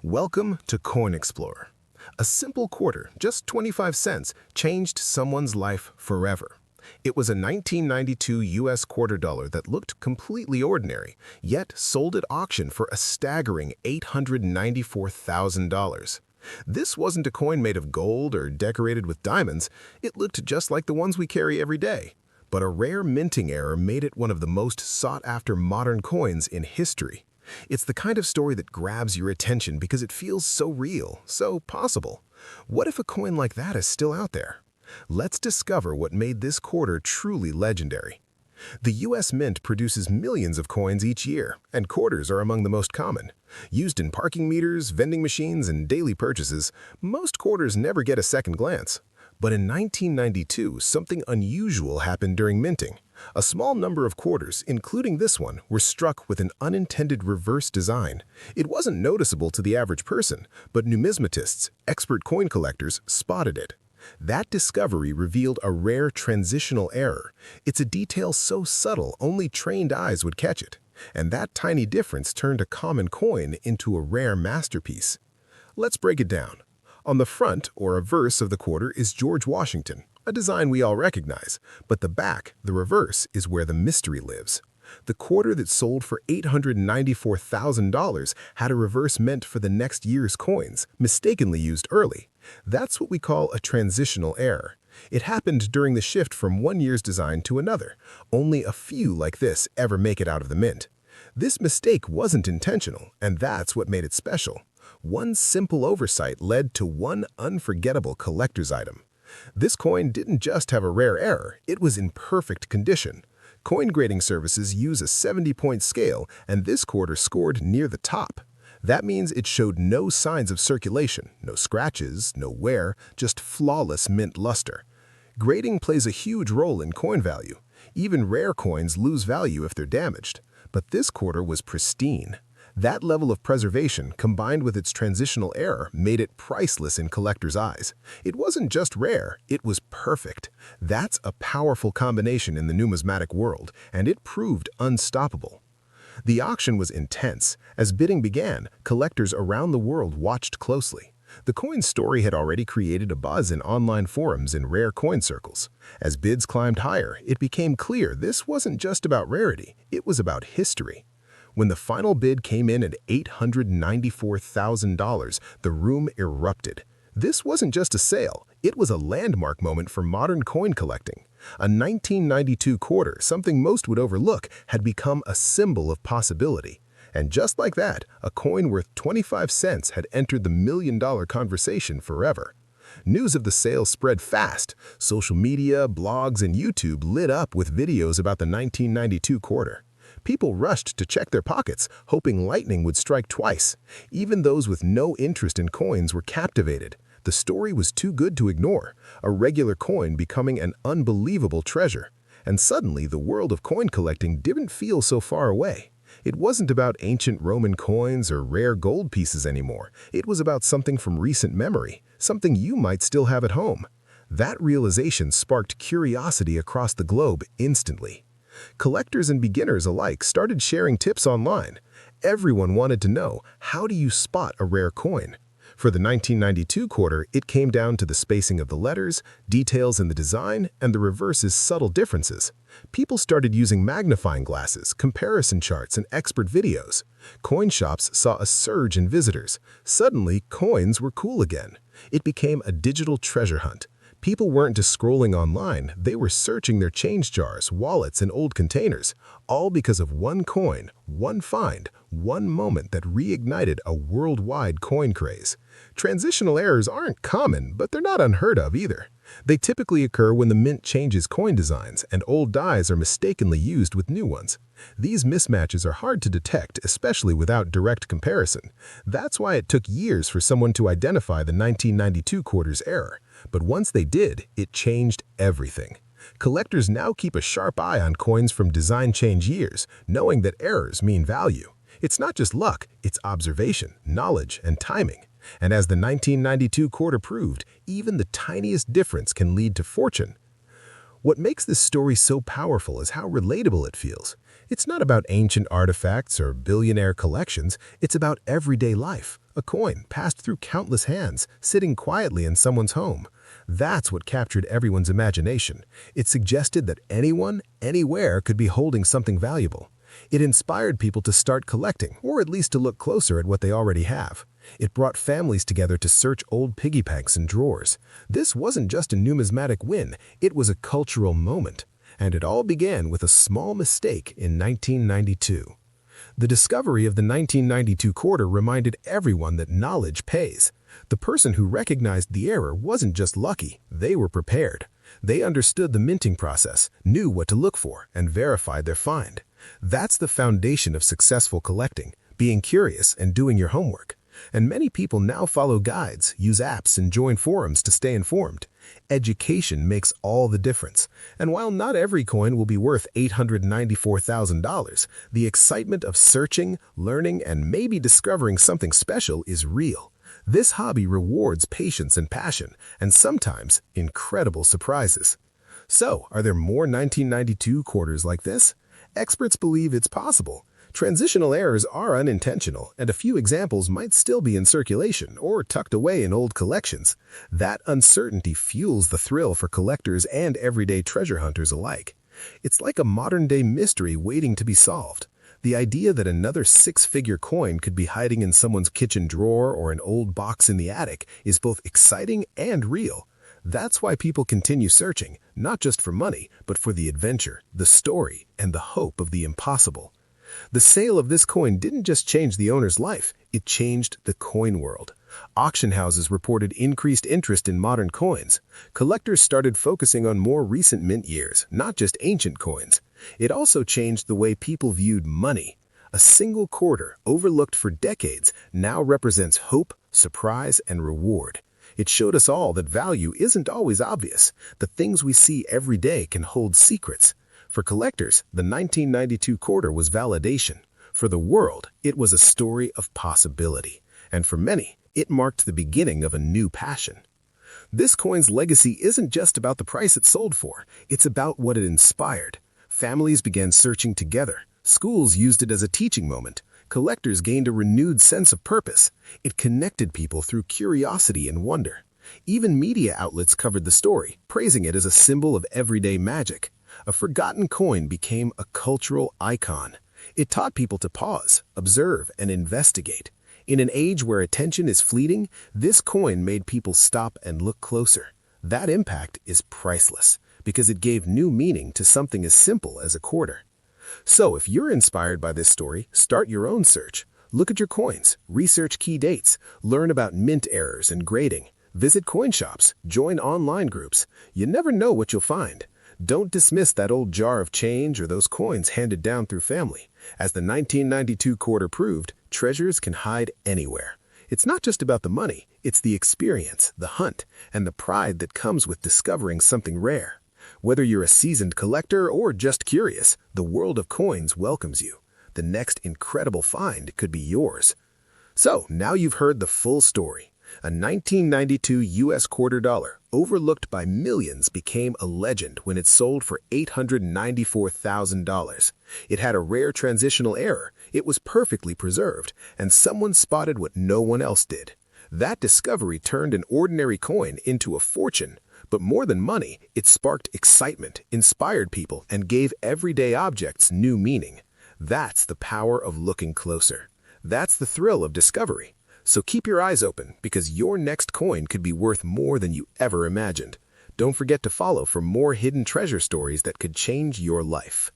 Welcome to Coin Explorer. A simple quarter, just 25 cents, changed someone's life forever. It was a 1992 US quarter dollar that looked completely ordinary, yet sold at auction for a staggering $894,000. This wasn't a coin made of gold or decorated with diamonds. It looked just like the ones we carry every day. But a rare minting error made it one of the most sought-after modern coins in history. It's the kind of story that grabs your attention because it feels so real, so possible. What if a coin like that is still out there? Let's discover what made this quarter truly legendary. The US Mint produces millions of coins each year, and quarters are among the most common. Used in parking meters, vending machines, and daily purchases, most quarters never get a second glance. But in 1992, something unusual happened during minting. A small number of quarters, including this one, were struck with an unintended reverse design. It wasn't noticeable to the average person, but numismatists, expert coin collectors, spotted it. That discovery revealed a rare transitional error. It's a detail so subtle only trained eyes would catch it. And that tiny difference turned a common coin into a rare masterpiece. Let's break it down. On the front, or reverse of the quarter, is George Washington, a design we all recognize. But the back, the reverse, is where the mystery lives. The quarter that sold for $894,000 had a reverse meant for the next year's coins, mistakenly used early. That's what we call a transitional error. It happened during the shift from one year's design to another. Only a few like this ever make it out of the mint. This mistake wasn't intentional, and that's what made it special. One simple oversight led to one unforgettable collector's item. This coin didn't just have a rare error, it was in perfect condition. Coin grading services use a 70-point scale, and this quarter scored near the top. That means it showed no signs of circulation, no scratches, no wear, just flawless mint luster. Grading plays a huge role in coin value. Even rare coins lose value if they're damaged. But this quarter was pristine. That level of preservation, combined with its transitional error, made it priceless in collectors' eyes. It wasn't just rare, it was perfect. That's a powerful combination in the numismatic world, and it proved unstoppable. The auction was intense. As bidding began, collectors around the world watched closely. The coin's story had already created a buzz in online forums and rare coin circles. As bids climbed higher, it became clear this wasn't just about rarity, it was about history. When the final bid came in at $894,000, the room erupted. This wasn't just a sale, it was a landmark moment for modern coin collecting. A 1992 quarter, something most would overlook, had become a symbol of possibility. And just like that, a coin worth 25 cents had entered the million-dollar conversation forever. News of the sale spread fast. Social media, blogs, and YouTube lit up with videos about the 1992 quarter. People rushed to check their pockets, hoping lightning would strike twice. Even those with no interest in coins were captivated. The story was too good to ignore, a regular coin becoming an unbelievable treasure. And suddenly, the world of coin collecting didn't feel so far away. It wasn't about ancient Roman coins or rare gold pieces anymore. It was about something from recent memory, something you might still have at home. That realization sparked curiosity across the globe instantly. Collectors and beginners alike started sharing tips online. Everyone wanted to know, how do you spot a rare coin? For the 1992 quarter, it came down to the spacing of the letters, details in the design, and the reverse's subtle differences. People started using magnifying glasses, comparison charts, and expert videos. Coin shops saw a surge in visitors. Suddenly, coins were cool again. It became a digital treasure hunt. People weren't just scrolling online, they were searching their change jars, wallets, and old containers, all because of one coin, one find, one moment that reignited a worldwide coin craze. Transitional errors aren't common, but they're not unheard of either. They typically occur when the mint changes coin designs and old dies are mistakenly used with new ones. These mismatches are hard to detect, especially without direct comparison. That's why it took years for someone to identify the 1992 quarter's error. But once they did, it changed everything. Collectors now keep a sharp eye on coins from design change years, knowing that errors mean value. It's not just luck, it's observation, knowledge, and timing. And as the 1992 quarter proved, even the tiniest difference can lead to fortune. What makes this story so powerful is how relatable it feels. It's not about ancient artifacts or billionaire collections, it's about everyday life. A coin passed through countless hands, sitting quietly in someone's home. That's what captured everyone's imagination. It suggested that anyone, anywhere could be holding something valuable. It inspired people to start collecting, or at least to look closer at what they already have. It brought families together to search old piggy banks and drawers. This wasn't just a numismatic win, it was a cultural moment. And it all began with a small mistake in 1992. The discovery of the 1992 quarter reminded everyone that knowledge pays. The person who recognized the error wasn't just lucky, they were prepared. They understood the minting process, knew what to look for, and verified their find. That's the foundation of successful collecting, being curious and doing your homework. And many people now follow guides, use apps, and join forums to stay informed. Education makes all the difference. And while not every coin will be worth $894,000, the excitement of searching, learning, and maybe discovering something special is real. This hobby rewards patience and passion, and sometimes incredible surprises. So, are there more 1992 quarters like this? Experts believe it's possible. Transitional errors are unintentional, and a few examples might still be in circulation or tucked away in old collections. That uncertainty fuels the thrill for collectors and everyday treasure hunters alike. It's like a modern-day mystery waiting to be solved. The idea that another six-figure coin could be hiding in someone's kitchen drawer or an old box in the attic is both exciting and real. That's why people continue searching, not just for money, but for the adventure, the story, and the hope of the impossible. The sale of this coin didn't just change the owner's life, it changed the coin world. Auction houses reported increased interest in modern coins. Collectors started focusing on more recent mint years, not just ancient coins. It also changed the way people viewed money. A single quarter, overlooked for decades, now represents hope, surprise, and reward. It showed us all that value isn't always obvious. The things we see every day can hold secrets. For collectors, the 1992 quarter was validation. For the world, it was a story of possibility. And for many, it marked the beginning of a new passion. This coin's legacy isn't just about the price it sold for, it's about what it inspired. Families began searching together. Schools used it as a teaching moment. Collectors gained a renewed sense of purpose. It connected people through curiosity and wonder. Even media outlets covered the story, praising it as a symbol of everyday magic. A forgotten coin became a cultural icon. It taught people to pause, observe, and investigate. In an age where attention is fleeting, this coin made people stop and look closer. That impact is priceless, because it gave new meaning to something as simple as a quarter. So if you're inspired by this story, start your own search. Look at your coins, research key dates, learn about mint errors and grading. Visit coin shops, join online groups. You never know what you'll find. Don't dismiss that old jar of change or those coins handed down through family. As the 1992 quarter proved, treasures can hide anywhere. It's not just about the money, it's the experience, the hunt, and the pride that comes with discovering something rare. Whether you're a seasoned collector or just curious, the world of coins welcomes you. The next incredible find could be yours. So, now you've heard the full story. A 1992 U.S. quarter dollar, overlooked by millions, became a legend when it sold for $894,000. It had a rare transitional error, it was perfectly preserved, and someone spotted what no one else did. That discovery turned an ordinary coin into a fortune. But more than money, it sparked excitement, inspired people, and gave everyday objects new meaning. That's the power of looking closer. That's the thrill of discovery. So keep your eyes open, because your next coin could be worth more than you ever imagined. Don't forget to follow for more hidden treasure stories that could change your life.